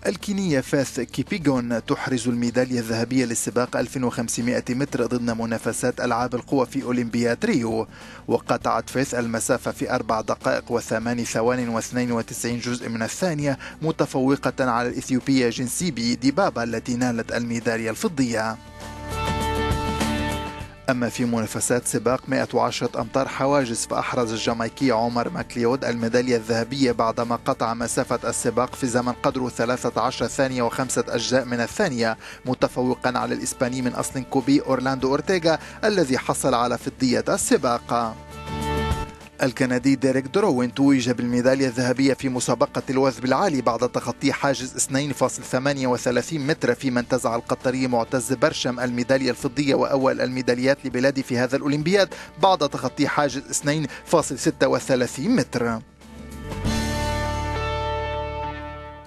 الكينية فاث كيبيغون تحرز الميدالية الذهبية للسباق 1500 متر ضمن منافسات ألعاب القوى في أولمبياد ريو، وقطعت فاث المسافة في 4 دقائق و8 ثوان و92 جزء من الثانية، متفوقة على الإثيوبية جنسيبي ديبابا التي نالت الميدالية الفضية. أما في منافسات سباق 110 أمتار حواجز، فأحرز الجامايكي عمر ماكليود الميدالية الذهبية بعدما قطع مسافة السباق في زمن قدره 13 ثانية و5 أجزاء من الثانية، متفوقا على الإسباني من أصل كوبي أورلاندو أورتيغا الذي حصل على فضية السباق. الكندي ديريك دروين توج بالميدالية الذهبية في مسابقة الوثب العالي بعد تخطي حاجز 2.38 متر، فيما انتزع القطري معتز برشم الميدالية الفضية وأول الميداليات لبلاده في هذا الأولمبياد بعد تخطي حاجز 2.36 متر.